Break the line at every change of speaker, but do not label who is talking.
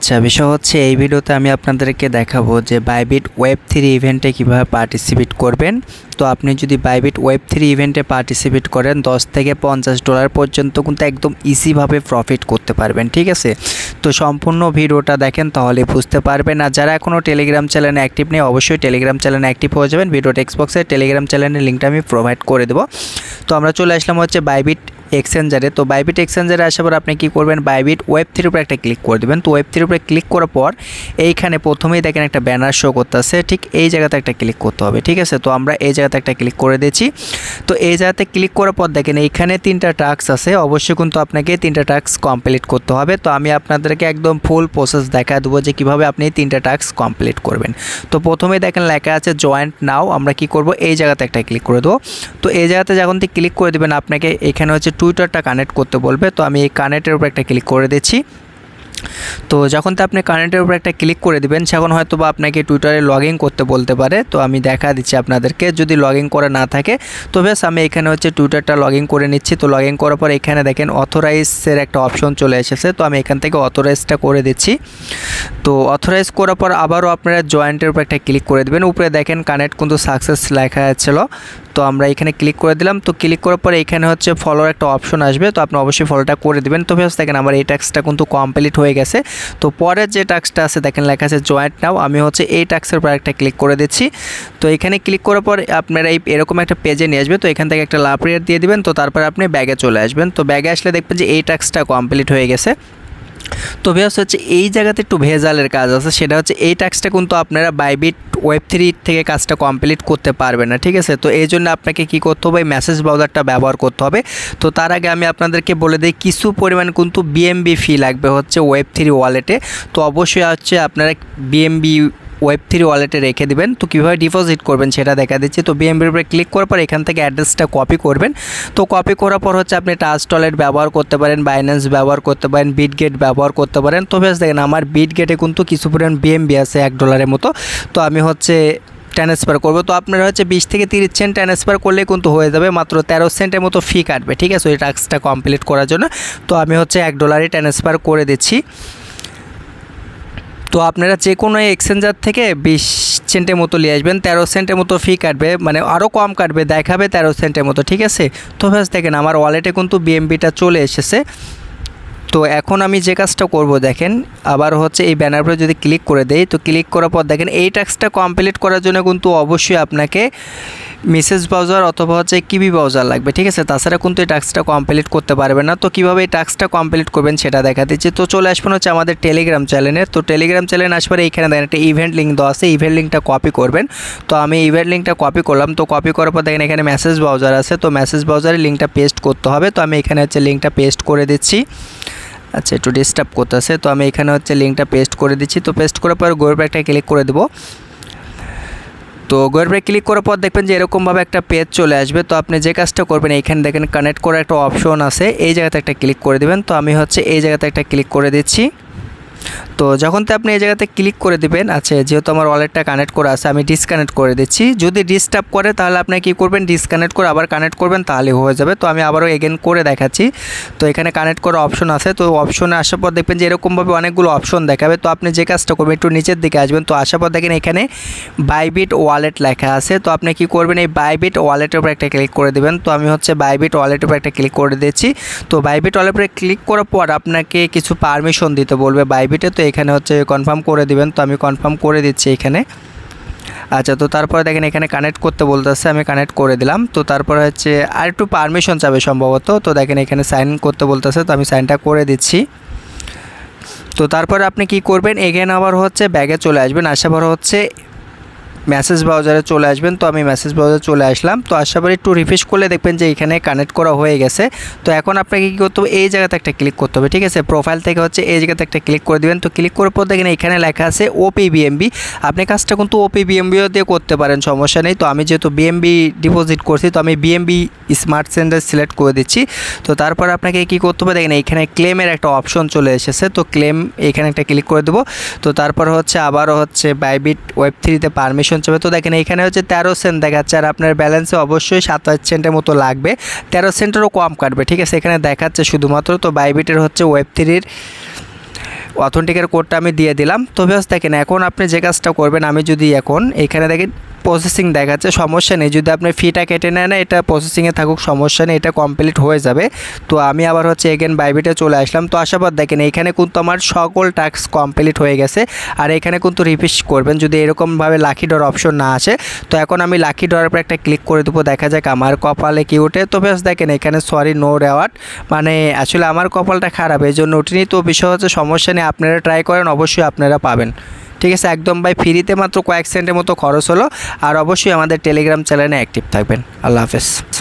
আচ্ছা, বিষয় হচ্ছে এই ভিডিওতে আমি আপনাদেরকে দেখাবো যে বাইবিট ওয়েব3 ইভেন্টে কিভাবে পার্টিসিপেট করবেন। তো আপনি যদি বাইবিট ওয়েব3 ইভেন্টে পার্টিসিপেট করেন $10 থেকে $50 পর্যন্ত কিন্তু একদম ইজিভাবে প্রফিট করতে পারবেন, ঠিক আছে। তো সম্পূর্ণ ভিডিওটা দেখেন তাহলে বুঝতে পারবেন। আর যারা এখনও টেলিগ্রাম চ্যানেলে অ্যাক্টিভ নেই অবশ্যই টেলিগ্রাম চ্যানেলে অ্যাক্টিভ হয়ে যাবেন। ভিডিও টেক্সট বক্সে টেলিগ্রাম চ্যানেলের লিঙ্কটা আমি প্রোভাইড করে দেবো। তো আমরা চলে আসলাম হচ্ছে বাইবিট এক্সচেঞ্জারে। তো বাইবিট এক্সচেঞ্জারে আসার পর আপনি কী করবেন, বাইবিট ওয়েব3 উপরে একটা ক্লিক করে দেবেন। তো ওয়েব3 উপরে ক্লিক করার পর এইখানে প্রথমেই দেখেন একটা ব্যানার শো করতেছে, ঠিক এই জায়গাতে একটা ক্লিক করতে হবে, ঠিক আছে। তো আমরা এই জায়গাতে একটা ক্লিক করে দিয়েছি। তো এই জায়গাতে ক্লিক করার পর দেখেন এইখানে 3টা টাস্ক আছে, অবশ্যই কিন্তু আপনাকে 3টা টাস্ক কমপ্লিট করতে হবে। তো আমি আপনাদেরকে একদম ফুল প্রসেস দেখা দেবো যে কীভাবে আপনি 3টা টাস্ক কমপ্লিট করবেন। তো প্রথমেই দেখেন লেখা আছে জয়েন্ট নাও, আমরা কি করব এই জায়গাতে একটা ক্লিক করে দেবো। তো এই জায়গাতে যখন ক্লিক করে দেবেন আপনাকে এখানে হচ্ছে টুইটারটা কানেক্ট করতে বলবে। তো আমি এই কানেক্টের উপর একটা ক্লিক করে দিচ্ছি। তো যখন তো আপনি কানেক্টের উপর একটা ক্লিক করে দিবেন তখন হয়তো বা আপনাকে টুইটারে লগ ইন করতে বলতে পারে। তো আমি দেখা দিচ্ছি আপনাদেরকে, যদি লগ ইন করা না থাকে তো বেশ আমি এখানে হচ্ছে টুইটারটা লগ ইন করে নিচ্ছি। তো লগ ইন করার পর এখানে দেখেন অথরাইজের একটা অপশন চলে এসেছে। তো আমি এখান থেকে অথরাইজটা করে দিচ্ছি। তো অথরাইজ করার পর আবারও আপনারা জয়েন্টের উপর একটা ক্লিক করে দেবেন। উপরে দেখেন কানেক্ট কিন্তু সাকসেস লেখা ছিল। তো আমরা এখানে ক্লিক করে দিলাম। তো ক্লিক করার পরে এখানে হচ্ছে ফলোর একটা অপশন আসবে, তো আপনি অবশ্যই ফলোটা করে দেবেন। তো বেশ দেখেন আমার এই টাস্কটা কিন্তু কমপ্লিট হয়ে গেছে। তো পরের যে টাস্কটা আছে দেখেন লেখা আছে জয়েন্ট নাও, আমি হচ্ছে এই টাস্কের উপর একটা ক্লিক করে দিচ্ছি। তো এখানে ক্লিক করার পর আপনারা এরকম একটা পেজে নিয়ে আসবে। তো এখান থেকে একটা লাভ রেট দিয়ে দিবেন। তো তারপর আপনি ব্যাগে চলে আসবেন। তো ব্যাগে আসলে দেখবেন যে এই টাস্কটা কমপ্লিট হয়ে গেছে। তো ভিউয়ার্স হচ্ছে এই জায়গাতে একটু ভেজালের কাজ আছে, সেটা হচ্ছে এই টাস্কটা কিন্তু আপনারা বাইবিট ওয়েব3 থেকে কাজটা কমপ্লিট করতে পারবেন না, ঠিক আছে। তো এই জন্য আপনাকে কী করতে হবে, মেসেজ ব্রাউজারটা ব্যবহার করতে হবে। তো তার আগে আমি আপনাদেরকে বলে দিই কিছু পরিমাণ কিন্তু বিএমবি ফি লাগবে হচ্ছে ওয়েব3 ওয়ালেটে। তো অবশ্যই হচ্ছে আপনারা বিএমবি ওয়েব3 ওয়ালেটে রেখে দিবেন। তো কীভাবে ডিপোজিট করবেন সেটা দেখা দিচ্ছি। তো বিএমবির উপরে ক্লিক করার পর এখান থেকে অ্যাড্রেসটা কপি করবেন। তো কপি করার পর হচ্ছে আপনি ট্রাস্ট ওয়ালেট ব্যবহার করতে পারেন, বাইন্যান্স ব্যবহার করতে পারেন, বিটগেট ব্যবহার করতে পারেন। তো বেশ দেখেন আমার বিটগেটে কিন্তু কিছু পরিমাণ বিএমবি আছে $1 মতো। তো আমি হচ্ছে ট্রান্সফার করবো। তো আপনারা হচ্ছে 20 থেকে 30 সেন্ট ট্রান্সফার করলে কিন্তু হয়ে যাবে, মাত্র 13 সেন্টের মতো ফি কাটবে, ঠিক আছে ওই টাস্কটা কমপ্লিট করার জন্য। তো আমি হচ্ছে $1 ট্রান্সফার করে দিচ্ছি। তো আপনারা যে কোনো এক্সচেঞ্জার থেকে 20 সেন্টের মতো নিয়ে আসবেন, 13 সেন্টের মতো ফি কাটবে, মানে আরও কম কাটবে, দেখাবে 13 সেন্টের মতো, ঠিক আছে। তো ব্যাস দেখেন আমার ওয়ালেটে কিন্তু বিএমবিটা চলে এসেছে। তো এখন আমি যে কাজটা করব দেখেন, আবার হচ্ছে এই ব্যানার পরে যদি ক্লিক করে দেই, তো ক্লিক করার পর দেখেন এই টাস্কটা কমপ্লিট করার জন্য কিন্তু অবশ্যই আপনাকে মেসেজ ব্রাউজার অথবা হচ্ছে কিবি ব্রাউজার লাগবে, ঠিক আছে। তাছাড়া কিন্তু এই টাস্কটা কমপ্লিট করতে পারবেন না। তো কীভাবে এই টাস্কটা কমপ্লিট করবেন সেটা দেখা দিচ্ছি। তো চলে আসবেন হচ্ছে আমাদের টেলিগ্রাম চ্যানেলে। তো টেলিগ্রাম চ্যানেলে আসবার এইখানে দেখেন একটা ইভেন্ট লিঙ্ক দেওয়া আছে, ইভেন্ট লিঙ্কটা কপি করবেন। তো আমি ইভেন্ট লিঙ্কটা কপি করলাম। তো কপি করার পর দেখেন এখানে মেসেজ ব্রাউজার আছে, তো মেসেজ ব্রাউজারের লিঙ্কটা পেস্ট করতে হবে। তো আমি এখানে হচ্ছে লিঙ্কটা পেস্ট করে দিচ্ছি। আচ্ছা একটু ডিস্টার্ব করতেছে, তো আমি এখানে হচ্ছে লিঙ্কটা পেস্ট করে দিচ্ছি। তো পেস্ট করার পর গোয়ের একটা ক্লিক করে দেবো। তো গোয়ের ক্লিক করার পর দেখবেন যে এরকমভাবে একটা পেজ চলে আসবে। তো আপনি যে কাজটা করবেন এইখানে দেখেন কানেক্ট করার একটা অপশন আছে, এই জায়গাতে একটা ক্লিক করে দেবেন। তো আমি হচ্ছে এই জায়গাতে একটা ক্লিক করে দিচ্ছি। তো যখন তো আপনি এই জায়গাতে ক্লিক করে দিবেন, আচ্ছা যেহেতু আমার ওয়ালেটটা কানেক্ট করা আছে আমি ডিসকানেক্ট করে দিচ্ছি। যদি ডিস্টার্ব করে তাহলে আপনি কী করবেন, ডিসকানেক্ট করে আবার কানেক্ট করবেন, তাহলে হয়ে যাবে। তো আমি আবারও এগেন করে দেখাচ্ছি। তো এখানে কানেক্ট করার অপশন আছে। তো অপশনে আসার পর দেখবেন যে এরকমভাবে অনেকগুলো অপশন দেখাবে। তো আপনি যে কাজটা করবেন একটু নিচের দিকে আসবেন। তো আসার পর দেখেন এখানে বাইবিট ওয়ালেট লেখা আছে। তো আপনি কী করবেন, এই বাইবিট ওয়ালেটের উপর একটা ক্লিক করে দেবেন। তো আমি হচ্ছে বাইবিট ওয়ালেটের উপর একটা ক্লিক করে দিচ্ছি। তো বাইবিট ওয়ালেটের উপরে ক্লিক করার পর আপনাকে কিছু পারমিশন দিতে বলবে বাইবিটে। তো এখানে হচ্ছে কনফার্ম করে দিবেন। তো আমি কনফার্ম করে দিচ্ছি এখানে। আচ্ছা তো তারপরে দেখেন এখানে কানেক্ট করতে বলতেছে, আমি কানেক্ট করে দিলাম। তো তারপরে হচ্ছে আর একটু পারমিশন চাবে সম্ভবত। তো দেখেন এখানে সাইন করতে বলতেছে, তো আমি সাইনটা করে দিচ্ছি। তো তারপরে আপনি কি করবেন, এগেন আবার হচ্ছে ব্যাগে চলে আসবেন, আসার পর হচ্ছে মেসেজ ব্রাউজারে চলে আসবেন। তো আমি মেসেজ ব্রাউজারে চলে আসলাম। তো আসার পরে একটু রিফ্রেশ করলে দেখবেন যে এখানে কানেক্ট করা হয়ে গেছে। তো এখন আপনাকে কী করতে হবে, এই জায়গাতে একটা ক্লিক করতে হবে, ঠিক আছে। প্রোফাইল থেকে হচ্ছে এই জায়গাতে একটা ক্লিক করে দেবেন। তো ক্লিক করার পর দেখেন এখানে লেখা আছে ওপি বিএমবি। আপনি কাজটা কিন্তু ওপি বিএমবিও দিয়ে করতে পারেন, সমস্যা নেই। তো আমি যেহেতু বিএমবি ডিপোজিট করছি তো আমি বিএমবি স্মার্ট সেন্টার সিলেক্ট করে দিচ্ছি। তো তারপর আপনাকে কী করতে হবে দেখেন এখানে ক্লেমের একটা অপশন চলে এসেছে। তো ক্লেম এখানে একটা ক্লিক করে দেবো। তো তারপর হচ্ছে আবারও হচ্ছে বাইবিট ওয়েব3তে পারমিশন চাবে। তো দেখেন এখানে হচ্ছে 13 সেন্ট দেখাচ্ছে, আর আপনার ব্যালেন্সে অবশ্যই 27 সেন্টের মতো লাগবে, 13 সেন্টেরও কম কাটবে, ঠিক আছে এখানে দেখাচ্ছে শুধুমাত্র। তো বাইবিটের হচ্ছে ওয়েব3 অথেন্টিকের কোডটা আমি দিয়ে দিলাম। তো ভিউয়ার্স দেখেন এখন আপনি যে কাজটা করবেন, আমি যদি এখন এখানে দেখেন প্রসেসিং দেখাচ্ছে, সমস্যা নেই, যদি আপনি ফিটা কেটে নেন এটা প্রসেসিংয়ে থাকুক সমস্যা নেই, এটা কমপ্লিট হয়ে যাবে। তো আমি আবার হচ্ছে এগেন বাইবিটে চলে আসলাম। তো আসার পর দেখেন এখানে কিন্তু আমার সকল টাস্ক কমপ্লিট হয়ে গেছে। আর এখানে কিন্তু রিফ্রেশ করবেন যদি এরকমভাবে লাকি ড্র অপশন না আসে। তো এখন আমি লাকি ড্রর উপর একটা ক্লিক করে দেবো, দেখা যাক আমার কপালে কি ওঠে। তো বেশ দেখেন এখানে সরি নো রেওয়ার্ড, মানে আসলে আমার কপালটা খারাপ এই জন্য উঠিনি। তো বিষয় হচ্ছে সমস্যা নেই, আপনারা ট্রাই করেন, অবশ্যই আপনারা পাবেন। ঠিক আছে, একদম ভাই ফ্রিতে মাত্র কয়েক সেন্টের মতো খরচ হলো। আর অবশ্যই আমাদের টেলিগ্রাম চ্যানেলে অ্যাক্টিভ থাকবেন। আল্লাহ হাফেজ।